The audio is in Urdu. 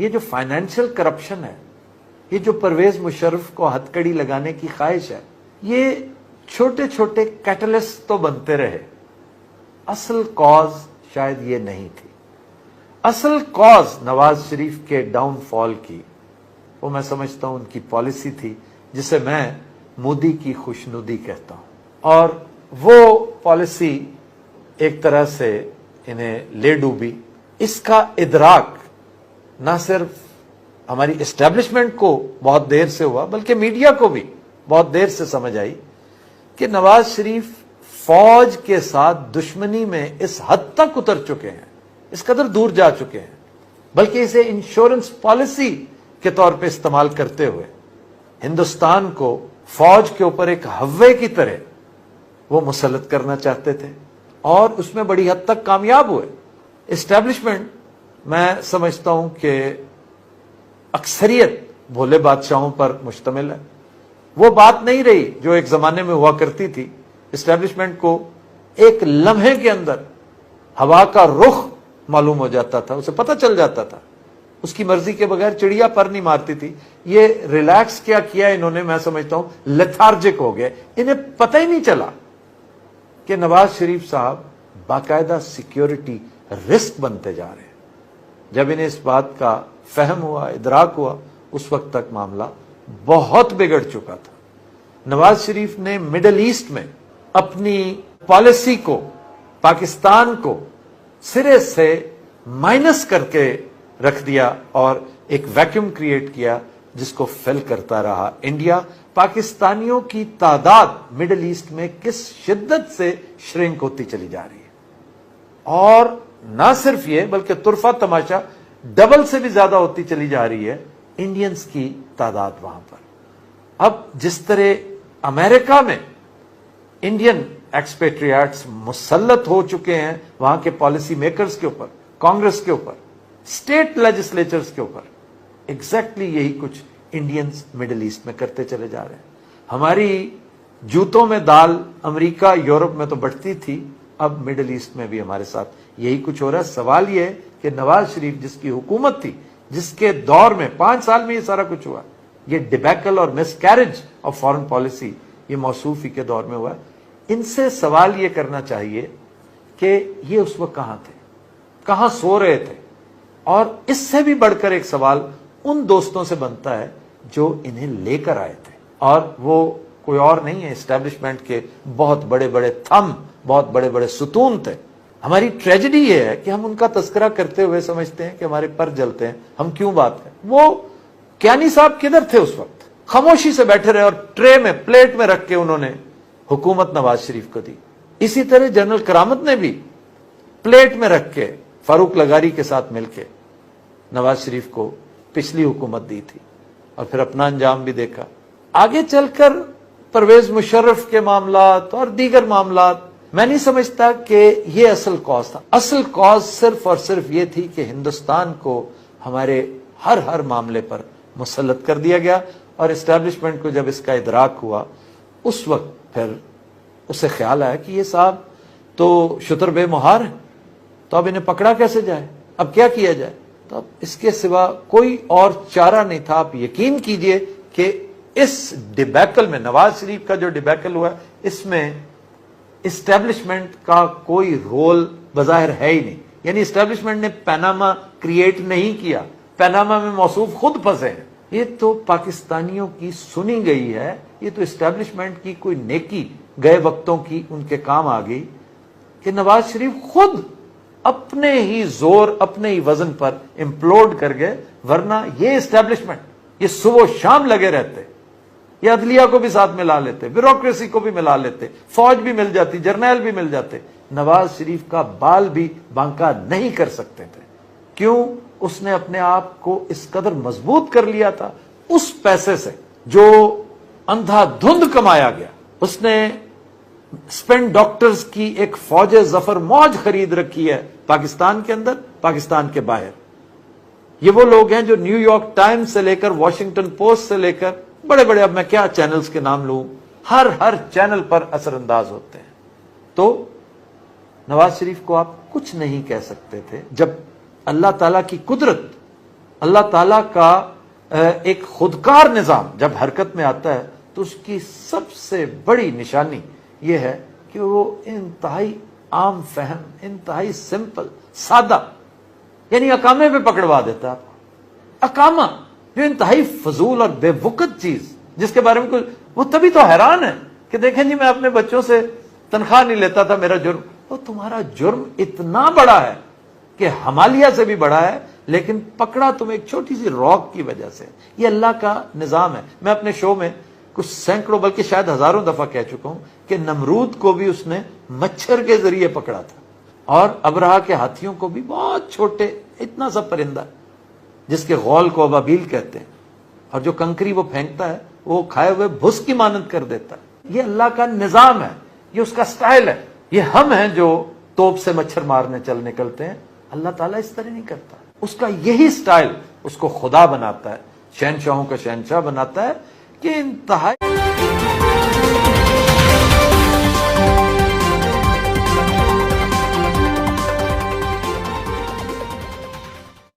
یہ جو فائنینشیل کرپشن ہے، یہ جو پرویز مشرف کو ہتکڑی لگانے کی خواہش ہے، یہ چھوٹے چھوٹے کیٹلسٹ تو بنتے رہے، اصل کاز شاید یہ نہیں تھی۔ اصل کاز نواز شریف کے ڈاؤن فال کی، وہ میں سمجھتا ہوں ان کی پالیسی تھی، جسے میں مودی کی خوشنودی کہتا ہوں، اور وہ پالیسی ایک طرح سے انہیں لے ڈوبی۔ اس کا ادراک نہ صرف ہماری اسٹیبلشمنٹ کو بہت دیر سے ہوا، بلکہ میڈیا کو بھی بہت دیر سے سمجھ آئی کہ نواز شریف فوج کے ساتھ دشمنی میں اس حد تک اتر چکے ہیں، اس قدر دور جا چکے ہیں، بلکہ اسے انشورنس پالیسی کے طور پہ استعمال کرتے ہوئے ہندوستان کو فوج کے اوپر ایک ہوے کی طرح وہ مسلط کرنا چاہتے تھے، اور اس میں بڑی حد تک کامیاب ہوئے۔ اسٹیبلشمنٹ میں سمجھتا ہوں کہ اکثریت بھولے بادشاہوں پر مشتمل ہے، وہ بات نہیں رہی جو ایک زمانے میں ہوا کرتی تھی۔ اسٹیبلشمنٹ کو ایک لمحے کے اندر ہوا کا رخ معلوم ہو جاتا تھا، اسے پتہ چل جاتا تھا، اس کی مرضی کے بغیر چڑیا پر نہیں مارتی تھی۔ یہ ریلیکس کیا انہوں نے، میں سمجھتا ہوں لیتھارجک ہو گئے، انہیں پتہ ہی نہیں چلا کہ نواز شریف صاحب باقاعدہ سیکیورٹی رسک بنتے جا رہے ہیں۔ جب انہیں اس بات کا فہم ہوا، ادراک ہوا، اس وقت تک معاملہ بہت بگڑ چکا تھا۔ نواز شریف نے مڈل ایسٹ میں اپنی پالیسی کو، پاکستان کو سرے سے مائنس کر کے رکھ دیا اور ایک ویکیوم کریٹ کیا جس کو فل کرتا رہا انڈیا۔ پاکستانیوں کی تعداد مڈل ایسٹ میں کس شدت سے شرنک ہوتی چلی جا رہی ہے، اور نہ صرف یہ بلکہ طرفہ تماشا ڈبل سے بھی زیادہ ہوتی چلی جا رہی ہے انڈینز کی تعداد وہاں پر۔ اب جس طرح امریکہ میں انڈین ایکسپیٹریٹس مسلط ہو چکے ہیں وہاں کے پالیسی میکرز کے اوپر، کانگریس کے اوپر، اسٹیٹ لیجسلیچرز کے اوپر، ایگزیکٹلی یہی کچھ انڈینز مڈل ایسٹ میں کرتے چلے جا رہے ہیں۔ ہماری جوتوں میں دال امریکہ، یورپ میں تو بٹتی تھی، اب مڈل ایسٹ میں بھی ہمارے ساتھ یہی کچھ ہو رہا ہے۔ سوال یہ ہے کہ نواز شریف جس کی حکومت تھی، جس کے دور میں 5 سال میں یہ سارا کچھ ہوا، یہ ڈیبیکل اور مس کیریج آف فارن پالیسی یہ موصوف ہی کے دور میں ہوا ہے۔ ان سے سوال یہ کرنا چاہیے کہ یہ اس وقت کہاں تھے، کہاں سو رہے تھے، اور اس سے بھی بڑھ کر ایک سوال ان دوستوں سے بنتا ہے جو انہیں لے کر آئے تھے، اور وہ کوئی اور نہیں ہے، اسٹیبلشمنٹ کے بہت بڑے بڑے تھم، بہت بڑے بڑے ستون تھے۔ ہماری ٹریجڈی یہ ہے کہ ہم ان کا تذکرہ کرتے ہوئے سمجھتے ہیں کہ ہمارے پر جلتے ہیں، ہم کیوں بات کریں۔ وہ کیانی صاحب کدھر تھے اس وقت؟ خاموشی سے بیٹھے رہے اور ٹرے میں، پلیٹ میں رکھ کے انہوں نے حکومت نواز شریف کو دی۔ اسی طرح جنرل کرامت نے بھی پلیٹ میں رکھ کے فاروق لغاری کے ساتھ مل کے نواز شریف کو پچھلی حکومت دی تھی، اور پھر اپنا انجام بھی دیکھا۔ آگے چل کر پرویز مشرف کے معاملات اور دیگر معاملات، میں نہیں سمجھتا کہ یہ اصل کاز تھا۔ اصل کاز صرف اور صرف یہ تھی کہ ہندوستان کو ہمارے ہر معاملے پر مسلط کر دیا گیا، اور اسٹیبلشمنٹ کو جب اس کا ادراک ہوا، اس وقت پھر اسے خیال آیا کہ یہ صاحب تو شتر بے مہار ہیں، تو اب انہیں پکڑا کیسے جائے، اب کیا کیا جائے؟ تو اب اس کے سوا کوئی اور چارہ نہیں تھا۔ آپ یقین کیجئے کہ اس ڈیبیکل میں، نواز شریف کا جو ڈیبیکل ہوا، اس میں اسٹیبلشمنٹ کا کوئی رول بظاہر ہے ہی نہیں۔ یعنی اسٹیبلشمنٹ نے پیناما کریٹ نہیں کیا، پیناما میں موصوف خود پھنسے ہیں۔ یہ تو پاکستانیوں کی سنی گئی ہے، یہ تو اسٹیبلشمنٹ کی کوئی نیکی گئے وقتوں کی ان کے کام آ گئی کہ نواز شریف خود اپنے ہی زور، اپنے ہی وزن پر امپلوڈ کر گئے، ورنہ یہ اسٹیبلشمنٹ یہ صبح و شام لگے رہتے، یہ عدلیہ کو بھی ساتھ ملا لیتے، بیوروکریسی کو بھی ملا لیتے، فوج بھی مل جاتی، جرنیل بھی مل جاتے، نواز شریف کا بال بھی بانکا نہیں کر سکتے تھے۔ کیوں؟ اس نے اپنے آپ کو اس قدر مضبوط کر لیا تھا اس پیسے سے جو اندھا دھند کمایا گیا۔ اس نے اسپینڈ ڈاکٹرز کی ایک فوج ظفر موج خرید رکھی ہے، پاکستان کے اندر، پاکستان کے باہر۔ یہ وہ لوگ ہیں جو نیو یارک ٹائمز سے لے کر واشنگٹن پوسٹ سے لے کر بڑے بڑے، اب میں کیا چینلز کے نام لوں، ہر چینل پر اثر انداز ہوتے ہیں۔ تو نواز شریف کو آپ کچھ نہیں کہہ سکتے تھے۔ جب اللہ تعالیٰ کی قدرت اللہ تعالیٰ کا ایک خودکار نظام جب حرکت میں آتا ہے تو اس کی سب سے بڑی نشانی یہ ہے کہ وہ انتہائی عام فہم، انتہائی سمپل، سادہ، یعنی اقامے پہ پکڑوا دیتا ہے. اقامہ جو انتہائی فضول اور بے وقت چیز جس کے بارے میں کوئی، وہ تبھی تو حیران ہے کہ دیکھیں جی میں اپنے بچوں سے تنخواہ نہیں لیتا تھا، میرا جرم. وہ تمہارا جرم اتنا بڑا ہے کہ ہمالیہ سے بھی بڑا ہے، لیکن پکڑا تم ایک چھوٹی سی راک کی وجہ سے. یہ اللہ کا نظام ہے. میں اپنے شو میں کچھ سینکڑوں بلکہ شاید ہزاروں دفعہ کہہ چکا ہوں کہ نمرود کو بھی اس نے مچھر کے ذریعے پکڑا تھا، اور ابرہا کے ہاتھیوں کو بھی، بہت چھوٹے اتنا سا پرندہ جس کے غول کو ابابیل کہتے ہیں، اور جو کنکری وہ پھینکتا ہے وہ کھائے ہوئے بھس کی مانند کر دیتا ہے. یہ اللہ کا نظام ہے، یہ اس کا سٹائل ہے. یہ ہم ہیں جو توپ سے مچھر مارنے چل نکلتے ہیں. اللہ تعالیٰ اس طرح نہیں کرتا. اس کا یہی سٹائل اس کو خدا بناتا ہے، شہنشاہوں کا شہنشاہ بناتا ہے کہ انتہائی